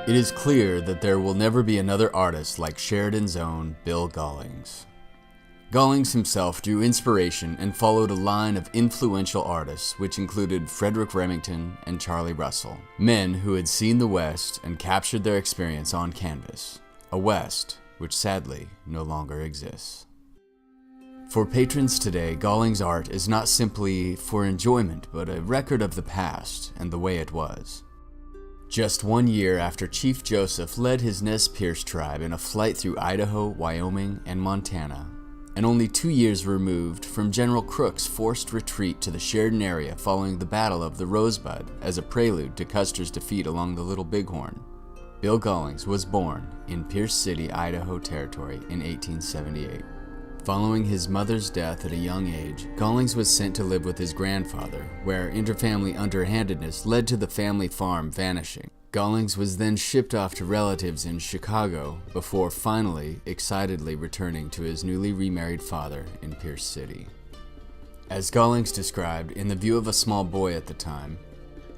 It is clear that there will never be another artist like Sheridan's own Bill Gollings. Gollings himself drew inspiration and followed a line of influential artists which included Frederick Remington and Charlie Russell, men who had seen the West and captured their experience on canvas, a West which sadly no longer exists. For patrons today, Gollings' art is not simply for enjoyment but a record of the past and the way it was. Just 1 year after Chief Joseph led his Nez Perce tribe in a flight through Idaho, Wyoming, and Montana, and only 2 years removed from General Crook's forced retreat to the Sheridan area following the Battle of the Rosebud as a prelude to Custer's defeat along the Little Bighorn, Bill Gollings was born in Pierce City, Idaho Territory in 1878. Following his mother's death at a young age, Gollings was sent to live with his grandfather, where interfamily underhandedness led to the family farm vanishing. Gollings was then shipped off to relatives in Chicago before finally, excitedly returning to his newly remarried father in Pierce City. As Gollings described in The View of a Small Boy at the time,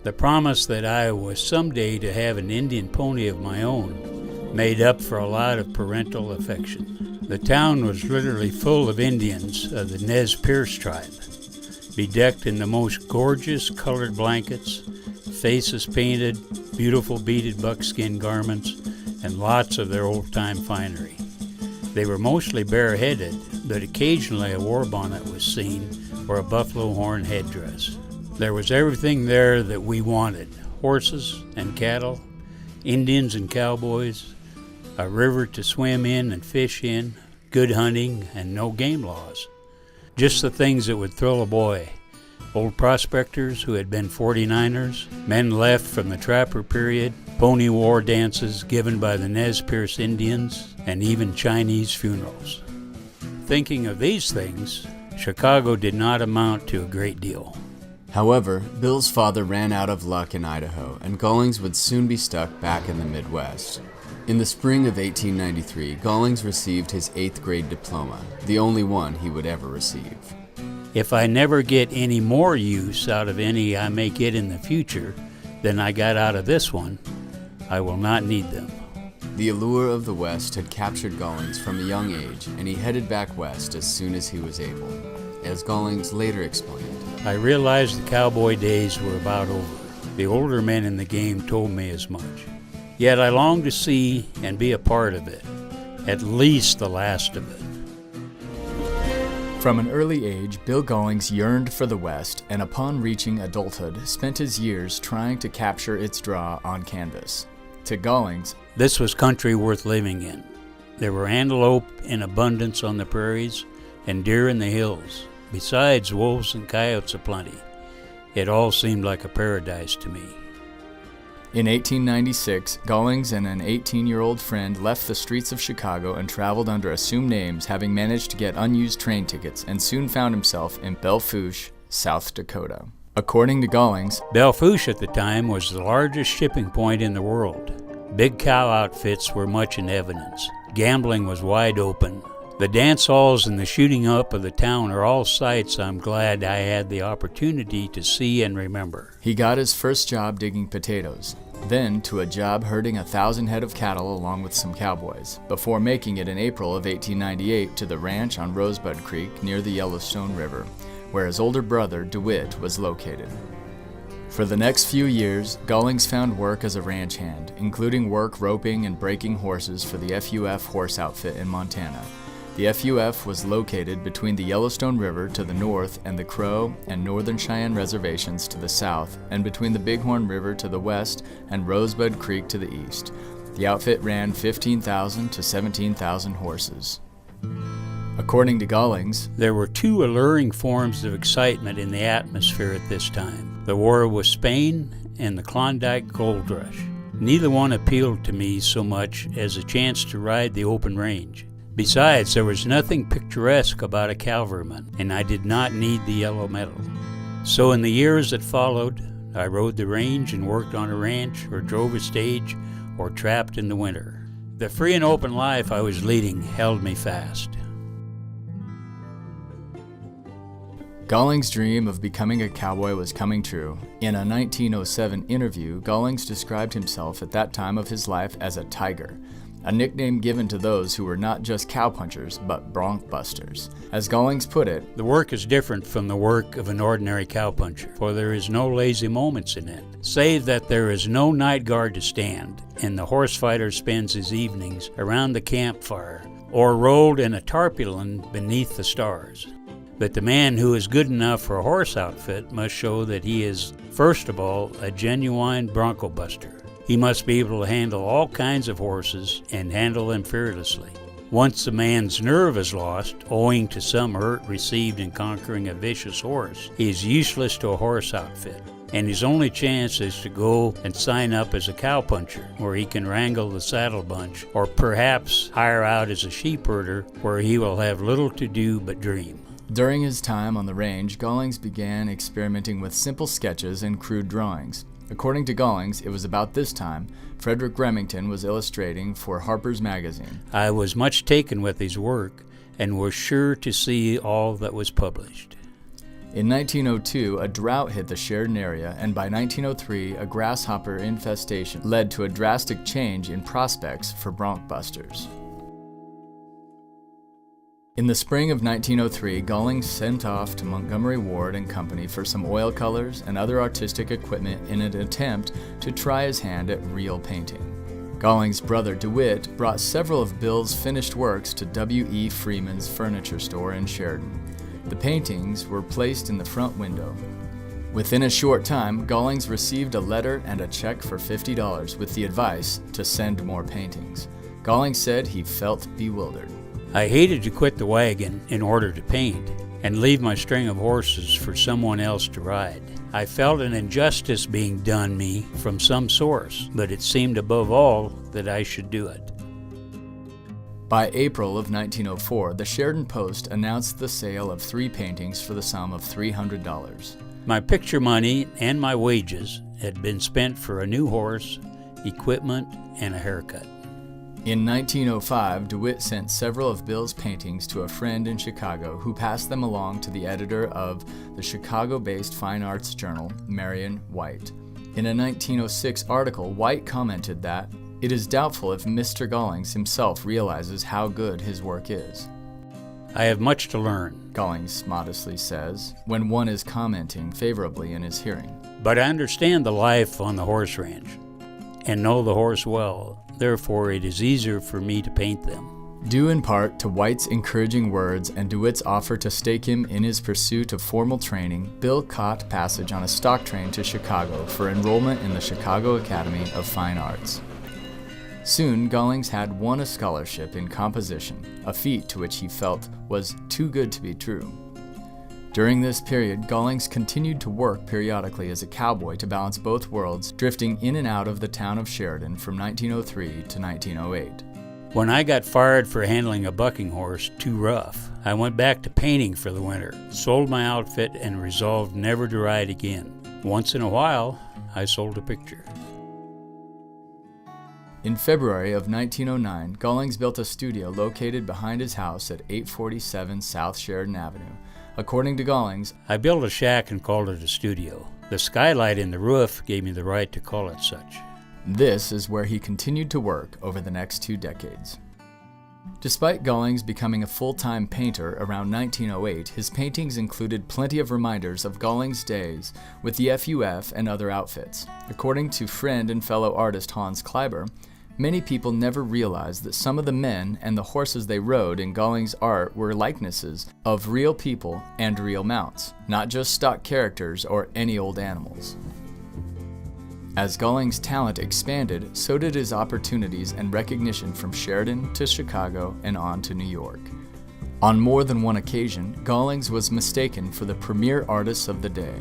"The promise that I was someday to have an Indian pony of my own made up for a lot of parental affection. The town was literally full of Indians of the Nez Perce tribe, bedecked in the most gorgeous colored blankets, faces painted, beautiful beaded buckskin garments, and lots of their old-time finery. They were mostly bareheaded, but occasionally a war bonnet was seen or a buffalo horn headdress. There was everything there that we wanted: horses and cattle, Indians and cowboys, a river to swim in and fish in, good hunting, and no game laws. Just the things that would thrill a boy. Old prospectors who had been 49ers, men left from the trapper period, pony war dances given by the Nez Perce Indians, and even Chinese funerals. Thinking of these things, Chicago did not amount to a great deal." However, Bill's father ran out of luck in Idaho, and Gollings would soon be stuck back in the Midwest. In the spring of 1893, Gollings received his 8th grade diploma, the only one he would ever receive. "If I never get any more use out of any I may get in the future than I got out of this one, I will not need them." The allure of the West had captured Gollings from a young age, and he headed back west as soon as he was able. As Gollings later explained, "I realized the cowboy days were about over. The older men in the game told me as much. Yet I longed to see and be a part of it, at least the last of it." From an early age, Bill Gollings yearned for the West, and upon reaching adulthood, spent his years trying to capture its draw on canvas. To Gollings, this was country worth living in. There were antelope in abundance on the prairies and deer in the hills, besides wolves and coyotes aplenty. It all seemed like a paradise to me. In 1896, Gollings and an 18-year-old friend left the streets of Chicago and traveled under assumed names, having managed to get unused train tickets, and soon found himself in Belle Fourche, South Dakota. According to Gollings, Belle Fourche at the time was the largest shipping point in the world. Big cow outfits were much in evidence. Gambling was wide open. The dance halls and the shooting up of the town are all sights I'm glad I had the opportunity to see and remember. He got his first job digging potatoes, then to a job herding 1,000 head of cattle along with some cowboys, before making it in April of 1898 to the ranch on Rosebud Creek near the Yellowstone River, where his older brother, DeWitt, was located. For the next few years, Gollings found work as a ranch hand, including work roping and breaking horses for the FUF horse outfit in Montana. The FUF was located between the Yellowstone River to the north and the Crow and Northern Cheyenne reservations to the south, and between the Bighorn River to the west and Rosebud Creek to the east. The outfit ran 15,000 to 17,000 horses. According to Gollings, there were two alluring forms of excitement in the atmosphere at this time: the war with Spain and the Klondike Gold Rush. Neither one appealed to me so much as a chance to ride the open range. Besides, there was nothing picturesque about a cavalryman, and I did not need the yellow medal. So in the years that followed, I rode the range and worked on a ranch, or drove a stage, or trapped in the winter. The free and open life I was leading held me fast. Gollings' dream of becoming a cowboy was coming true. In a 1907 interview, Gollings described himself at that time of his life as a tiger, a nickname given to those who were not just cowpunchers, but bronc busters. As Gollings put it, "The work is different from the work of an ordinary cowpuncher, for there is no lazy moments in it, save that there is no night guard to stand, and the horse fighter spends his evenings around the campfire, or rolled in a tarpaulin beneath the stars. But the man who is good enough for a horse outfit must show that he is, first of all, a genuine bronco buster. He must be able to handle all kinds of horses and handle them fearlessly. Once a man's nerve is lost, owing to some hurt received in conquering a vicious horse, he is useless to a horse outfit, and his only chance is to go and sign up as a cowpuncher, where he can wrangle the saddle bunch, or perhaps hire out as a sheep herder, where he will have little to do but dream." During his time on the range, Gollings began experimenting with simple sketches and crude drawings. According to Gollings, it was about this time Frederick Remington was illustrating for Harper's Magazine. "I was much taken with his work, and was sure to see all that was published." In 1902, a drought hit the Sheridan area, and by 1903, a grasshopper infestation led to a drastic change in prospects for bronc busters. In the spring of 1903, Gollings sent off to Montgomery Ward and Company for some oil colors and other artistic equipment in an attempt to try his hand at real painting. Gollings' brother DeWitt brought several of Bill's finished works to W.E. Freeman's furniture store in Sheridan. The paintings were placed in the front window. Within a short time, Gollings received a letter and a check for $50 with the advice to send more paintings. Gollings said he felt bewildered. "I hated to quit the wagon in order to paint and leave my string of horses for someone else to ride. I felt an injustice being done me from some source, but it seemed above all that I should do it." By April of 1904, the Sheridan Post announced the sale of 3 paintings for the sum of $300. My picture money and my wages had been spent for a new horse, equipment, and a haircut. In 1905, DeWitt sent several of Bill's paintings to a friend in Chicago who passed them along to the editor of the Chicago-based fine arts journal, Marion White. In a 1906 article, White commented that, "It is doubtful if Mr. Gollings himself realizes how good his work is." "I have much to learn," Gollings modestly says, when one is commenting favorably in his hearing. "but I understand the life on the horse ranch and know the horse well. Therefore, it is easier for me to paint them." Due in part to White's encouraging words and DeWitt's offer to stake him in his pursuit of formal training, Bill caught passage on a stock train to Chicago for enrollment in the Chicago Academy of Fine Arts. Soon, Gollings had won a scholarship in composition, a feat to which he felt was too good to be true. During this period, Gollings continued to work periodically as a cowboy to balance both worlds, drifting in and out of the town of Sheridan from 1903 to 1908. When I got fired for handling a bucking horse too rough, I went back to painting for the winter, sold my outfit, and resolved never to ride again. Once in a while, I sold a picture. In February of 1909, Gollings built a studio located behind his house at 847 South Sheridan Avenue. According to Gollings, "I built a shack and called it a studio. The skylight in the roof gave me the right to call it such." this is where he continued to work over the next 2 decades. Despite Gollings becoming a full-time painter around 1908, his paintings included plenty of reminders of Gollings' days with the FUF and other outfits. According to friend and fellow artist Hans Kleiber, many people never realized that some of the men and the horses they rode in Gollings' art were likenesses of real people and real mounts, not just stock characters or any old animals. As Gollings' talent expanded, so did his opportunities and recognition from Sheridan to Chicago and on to New York. On more than one occasion, Gollings was mistaken for the premier artist of the day.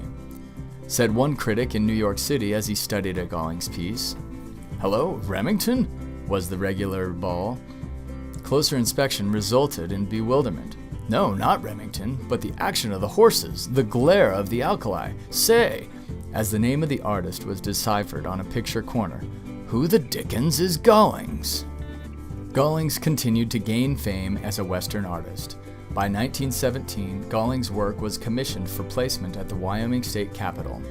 Said one critic in New York City as he studied a Gollings piece, "Hello, Remington?" was the regular bawl. Closer inspection resulted in bewilderment. "No, not Remington, but the action of the horses, the glare of the alkali. Say, as the name of the artist was deciphered on a picture corner. Who the dickens is Gollings? Gollings continued to gain fame as a Western artist. By 1917, Gollings' work was commissioned for placement at the Wyoming State Capitol.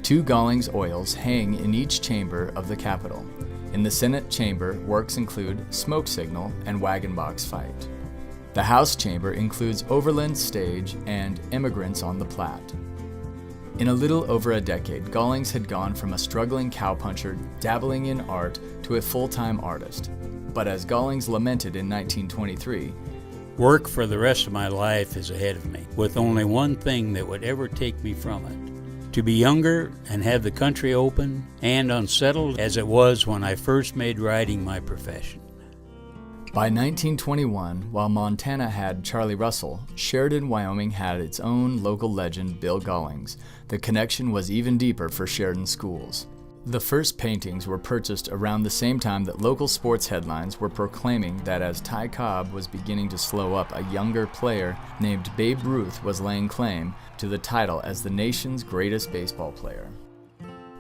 2 Gollings oils hang in each chamber of the Capitol. In the Senate chamber, works include Smoke Signal and Wagon Box Fight. The House chamber includes Overland Stage and Immigrants on the Platte. In a little over a decade, Gollings had gone from a struggling cowpuncher dabbling in art to a full-time artist. But as Gollings lamented in 1923, "Work for the rest of my life is ahead of me, with only one thing that would ever take me from it: to be younger and have the country open and unsettled as it was when I first made writing my profession." By 1921, while Montana had Charlie Russell, Sheridan, Wyoming had its own local legend, Bill Gollings. The connection was even deeper for Sheridan schools. The first paintings were purchased around the same time that local sports headlines were proclaiming that as Ty Cobb was beginning to slow up, a younger player named Babe Ruth was laying claim to the title as the nation's greatest baseball player.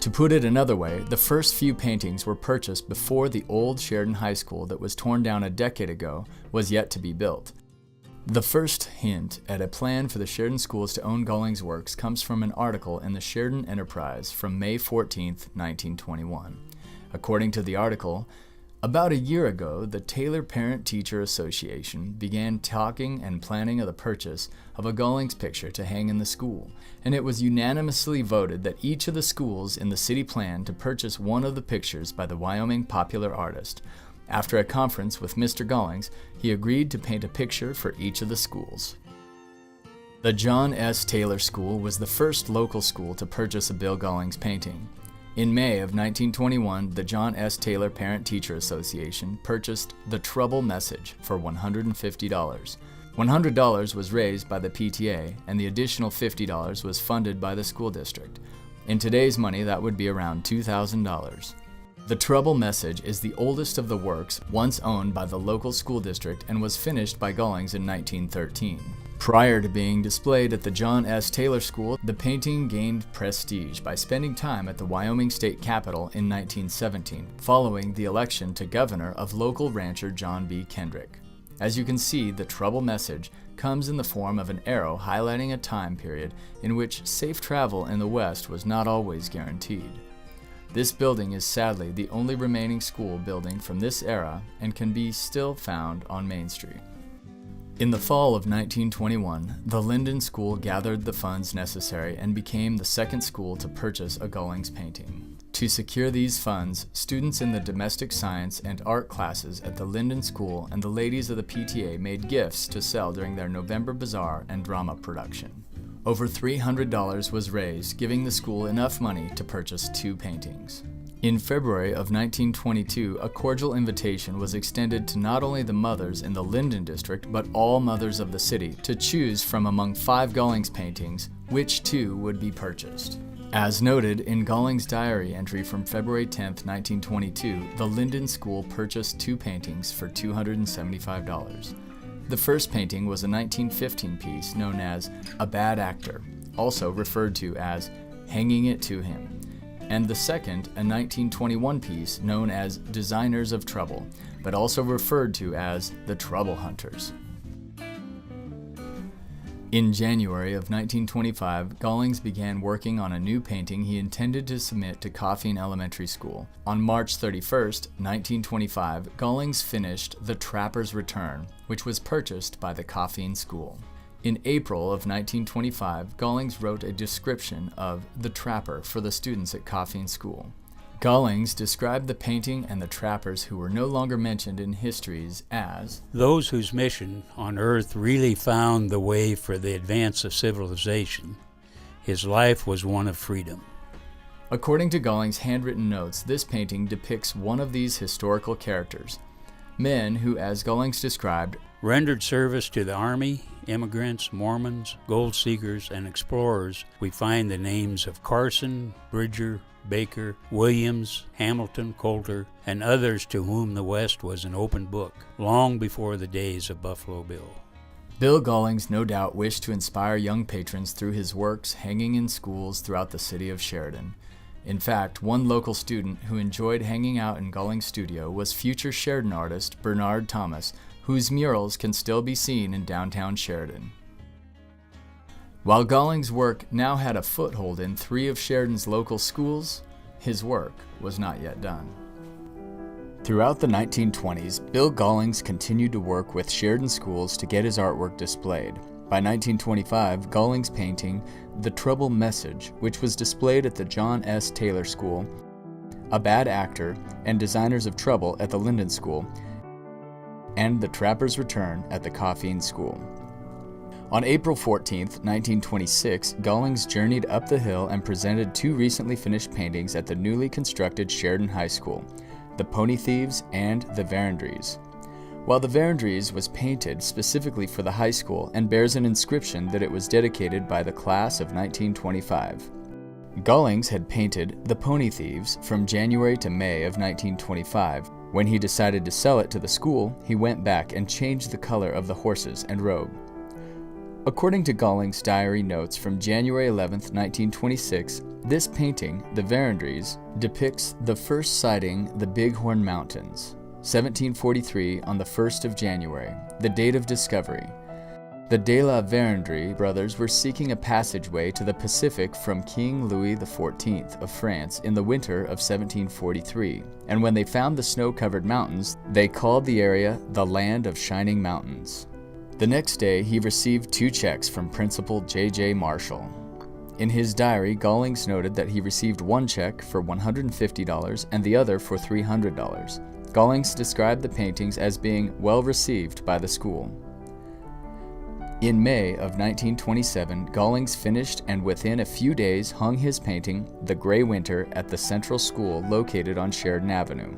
To put it another way, the first few paintings were purchased before the old Sheridan High School that was torn down a decade ago was yet to be built. The first hint at a plan for the Sheridan schools to own Gollings' works comes from an article in the Sheridan Enterprise from May 14, 1921. According to the article, about a year ago, the Taylor Parent-Teacher Association began talking and planning of the purchase of a Gollings picture to hang in the school, and it was unanimously voted that each of the schools in the city planned to purchase one of the pictures by the Wyoming popular artist. After a conference with Mr. Gollings, he agreed to paint a picture for each of the schools. The John S. Taylor School was the first local school to purchase a Bill Gollings painting. In May of 1921, the John S. Taylor Parent-Teacher Association purchased The Trouble Message for $150. $100 was raised by the PTA, and the additional $50 was funded by the school district. In today's money, that would be around $2,000. The Trouble Message is the oldest of the works once owned by the local school district and was finished by Gollings in 1913. Prior to being displayed at the John S. Taylor School, the painting gained prestige by spending time at the Wyoming State Capitol in 1917, following the election to governor of local rancher John B. Kendrick. As you can see, the Trouble Message comes in the form of an arrow highlighting a time period in which safe travel in the West was not always guaranteed. This building is sadly the only remaining school building from this era and can be still found on Main Street. In the fall of 1921, the Linden School gathered the funds necessary and became the second school to purchase a Gollings painting. To secure these funds, students in the domestic science and art classes at the Linden School and the ladies of the PTA made gifts to sell during their November Bazaar and drama production. Over $300 was raised, giving the school enough money to purchase 2 paintings. In February of 1922, a cordial invitation was extended to not only the mothers in the Linden district, but all mothers of the city to choose from among 5 Gollings paintings which 2 would be purchased. As noted in Gollings' diary entry from February 10, 1922, the Linden School purchased 2 paintings for $275. The first painting was a 1915 piece known as A Bad Actor, also referred to as Hanging It to Him, and the second, a 1921 piece known as Designers of Trouble, but also referred to as The Trouble Hunters. In January of 1925, Gollings began working on a new painting he intended to submit to Coffeen Elementary School. On March 31, 1925, Gollings finished The Trapper's Return, which was purchased by the Coffeen School. In April of 1925, Gollings wrote a description of The Trapper for the students at Coffeen School. Gollings described the painting and the trappers who were no longer mentioned in histories as those whose mission on earth really found the way for the advance of civilization. His life was one of freedom. According to Gollings' handwritten notes, this painting depicts one of these historical characters. Men who, as Gollings described, rendered service to the Army, immigrants, Mormons, gold seekers, and explorers. We find the names of Carson, Bridger, Baker, Williams, Hamilton, Coulter, and others to whom the West was an open book, long before the days of Buffalo Bill. Bill Gollings no doubt wished to inspire young patrons through his works hanging in schools throughout the city of Sheridan. In fact, one local student who enjoyed hanging out in Gollings' studio was future Sheridan artist Bernard Thomas, whose murals can still be seen in downtown Sheridan. While Gollings' work now had a foothold in 3 of Sheridan's local schools, his work was not yet done. Throughout the 1920s, Bill Gollings continued to work with Sheridan schools to get his artwork displayed. By 1925, Gollings' painting The Trouble Message, which was displayed at the John S. Taylor School, A Bad Actor, and Designers of Trouble at the Linden School, and The Trapper's Return at the Coffeen School. On April 14, 1926, Gollings journeyed up the hill and presented 2 recently finished paintings at the newly constructed Sheridan High School, The Pony Thieves and The Verendreys. While The Verendreys was painted specifically for the high school and bears an inscription that it was dedicated by the class of 1925. Gollings had painted The Pony Thieves from January to May of 1925. When he decided to sell it to the school, he went back and changed the color of the horses and robe. According to Gollings' diary notes from January 11, 1926, this painting, The Verendreys, depicts the first sighting the Bighorn Mountains, 1743 on the 1st of January, the date of discovery. The de la Vérendrye brothers were seeking a passageway to the Pacific from King Louis XIV of France in the winter of 1743, and when they found the snow-covered mountains, they called the area the Land of Shining Mountains. The next day, he received 2 checks from Principal J.J. Marshall. In his diary, Gollings noted that he received 1 check for $150 and the other for $300. Gollings described the paintings as being well received by the school. In May of 1927, Gollings finished and within a few days hung his painting, The Gray Winter, at the Central School located on Sheridan Avenue.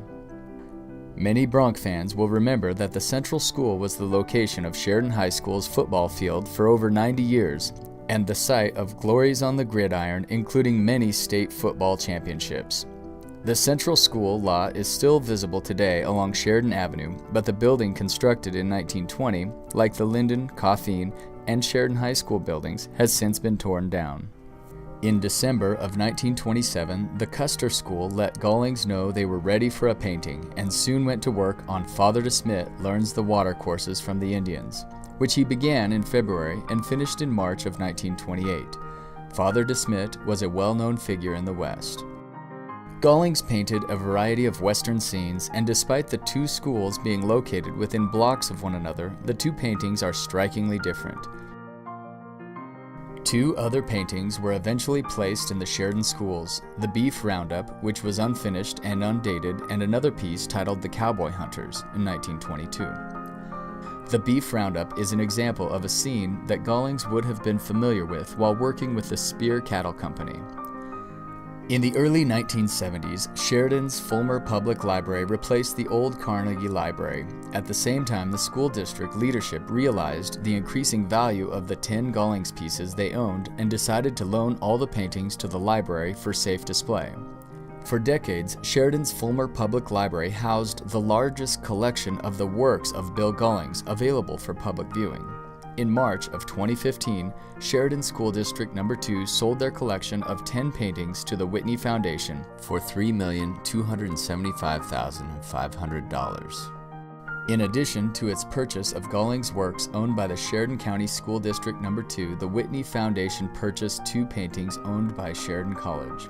Many Bronc fans will remember that the Central School was the location of Sheridan High School's football field for over 90 years and the site of glories on the gridiron, including many state football championships. The Central School lot is still visible today along Sheridan Avenue, but the building constructed in 1920, like the Linden, Coffeen, and Sheridan High School buildings, has since been torn down. In December of 1927, the Custer School let Gollings know they were ready for a painting and soon went to work on Father De Smet Learns the Water Courses from the Indians, which he began in February and finished in March of 1928. Father De Smet was a well-known figure in the West. Gollings painted a variety of Western scenes, and despite the 2 schools being located within blocks of one another, the 2 paintings are strikingly different. 2 other paintings were eventually placed in the Sheridan schools, the Beef Roundup, which was unfinished and undated, and another piece titled The Cowboy Hunters in 1922. The Beef Roundup is an example of a scene that Gollings would have been familiar with while working with the Spear Cattle Company. In the early 1970s, Sheridan's Fulmer Public Library replaced the old Carnegie Library. At the same time, the school district leadership realized the increasing value of the 10 Gollings pieces they owned and decided to loan all the paintings to the library for safe display. For decades, Sheridan's Fulmer Public Library housed the largest collection of the works of Bill Gollings available for public viewing. In March of 2015, Sheridan School District No. 2 sold their collection of 10 paintings to the Whitney Foundation for $3,275,500. In addition to its purchase of Gollings' works owned by the Sheridan County School District No. 2, the Whitney Foundation purchased 2 paintings owned by Sheridan College.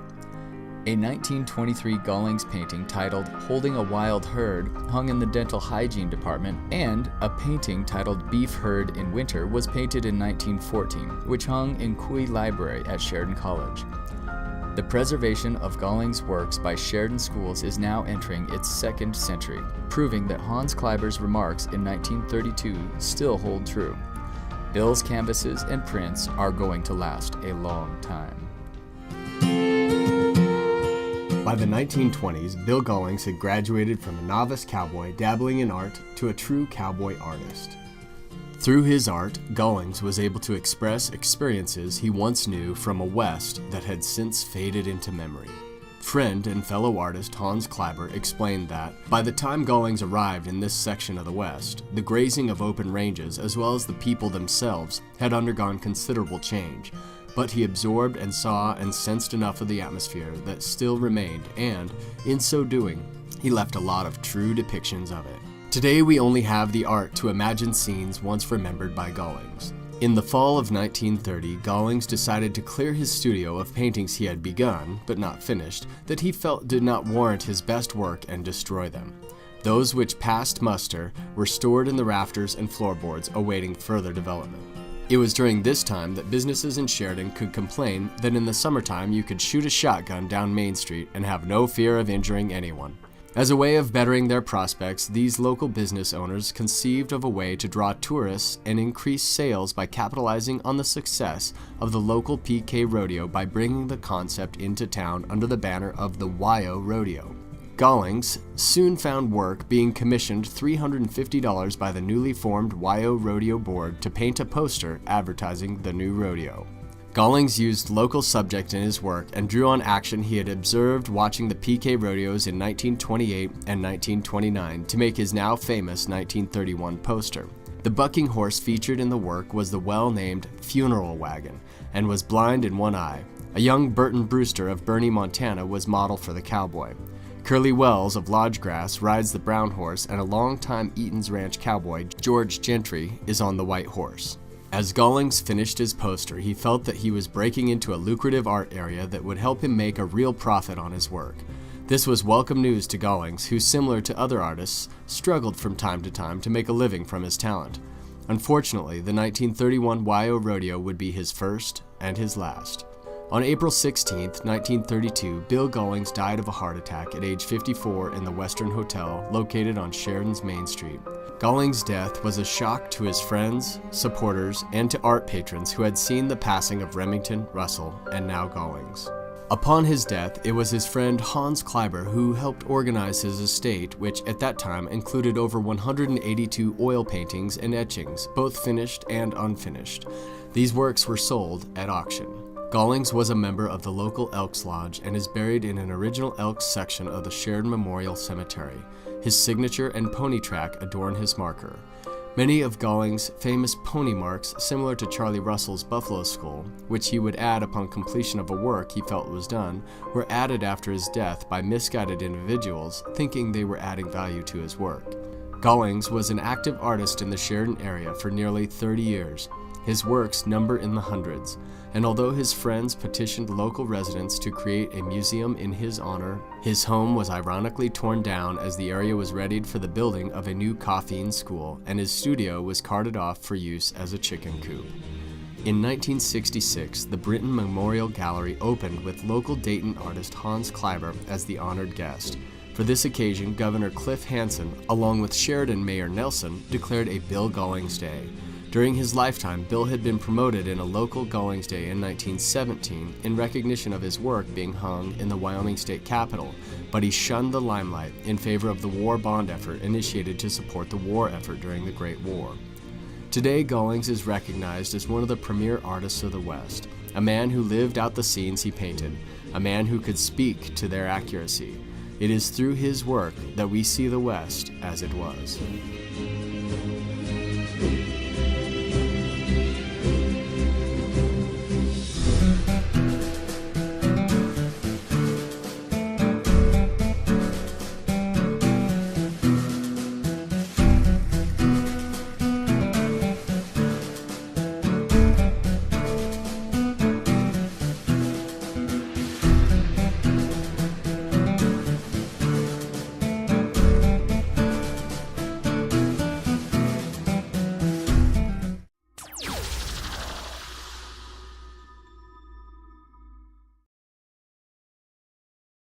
A 1923 Gollings painting titled Holding a Wild Herd hung in the dental hygiene department, and a painting titled Beef Herd in Winter was painted in 1914, which hung in Couey Library at Sheridan College. The preservation of Gollings' works by Sheridan schools is now entering its 2nd century, proving that Hans Kleiber's remarks in 1932 still hold true. Bill's canvases and prints are going to last a long time. By the 1920s, Bill Gollings had graduated from a novice cowboy dabbling in art to a true cowboy artist. Through his art, Gollings was able to express experiences he once knew from a West that had since faded into memory. Friend and fellow artist Hans Kleiber explained that, by the time Gollings arrived in this section of the West, the grazing of open ranges as well as the people themselves had undergone considerable change, but he absorbed and saw and sensed enough of the atmosphere that still remained, and, in so doing, he left a lot of true depictions of it. Today we only have the art to imagine scenes once remembered by Gollings. In the fall of 1930, Gollings decided to clear his studio of paintings he had begun, but not finished, that he felt did not warrant his best work and destroy them. Those which passed muster were stored in the rafters and floorboards awaiting further development. It was during this time that businesses in Sheridan could complain that in the summertime you could shoot a shotgun down Main Street and have no fear of injuring anyone. As a way of bettering their prospects, these local business owners conceived of a way to draw tourists and increase sales by capitalizing on the success of the local PK rodeo by bringing the concept into town under the banner of the Wyo Rodeo. Gollings soon found work being commissioned $350 by the newly formed Wyo Rodeo Board to paint a poster advertising the new rodeo. Gollings used local subject in his work and drew on action he had observed watching the PK rodeos in 1928 and 1929 to make his now famous 1931 poster. The bucking horse featured in the work was the well-named Funeral Wagon and was blind in one eye. A young Burton Brewster of Bernie, Montana was model for the Cowboy. Curly Wells of Lodgegrass rides the brown horse, and a longtime Eaton's Ranch cowboy, George Gentry, is on the white horse. As Gollings finished his poster, he felt that he was breaking into a lucrative art area that would help him make a real profit on his work. This was welcome news to Gollings, who, similar to other artists, struggled from time to time to make a living from his talent. Unfortunately, the 1931 Wyo Rodeo would be his first and his last. On April 16, 1932, Bill Gollings died of a heart attack at age 54 in the Western Hotel located on Sheridan's Main Street. Gollings' death was a shock to his friends, supporters, and to art patrons who had seen the passing of Remington, Russell, and now Gollings. Upon his death, it was his friend Hans Kleiber who helped organize his estate, which at that time included over 182 oil paintings and etchings, both finished and unfinished. These works were sold at auction. Gollings was a member of the local Elks Lodge and is buried in an original Elks section of the Sheridan Memorial Cemetery. His signature and pony track adorn his marker. Many of Gollings' famous pony marks, similar to Charlie Russell's buffalo skull, which he would add upon completion of a work he felt was done, were added after his death by misguided individuals thinking they were adding value to his work. Gollings was an active artist in the Sheridan area for nearly 30 years. His works number in the hundreds, and although his friends petitioned local residents to create a museum in his honor, his home was ironically torn down as the area was readied for the building of a new coffee school, and his studio was carted off for use as a chicken coop. In 1966, the Britton Memorial Gallery opened with local Dayton artist Hans Kleiber as the honored guest. For this occasion, Governor Cliff Hansen, along with Sheridan Mayor Nelson, declared a Bill Gollings Day. During his lifetime, Bill had been promoted in a local Gollings Day in 1917 in recognition of his work being hung in the Wyoming State Capitol, but he shunned the limelight in favor of the war bond effort initiated to support the war effort during the Great War. Today, Gollings is recognized as one of the premier artists of the West, a man who lived out the scenes he painted, a man who could speak to their accuracy. It is through his work that we see the West as it was.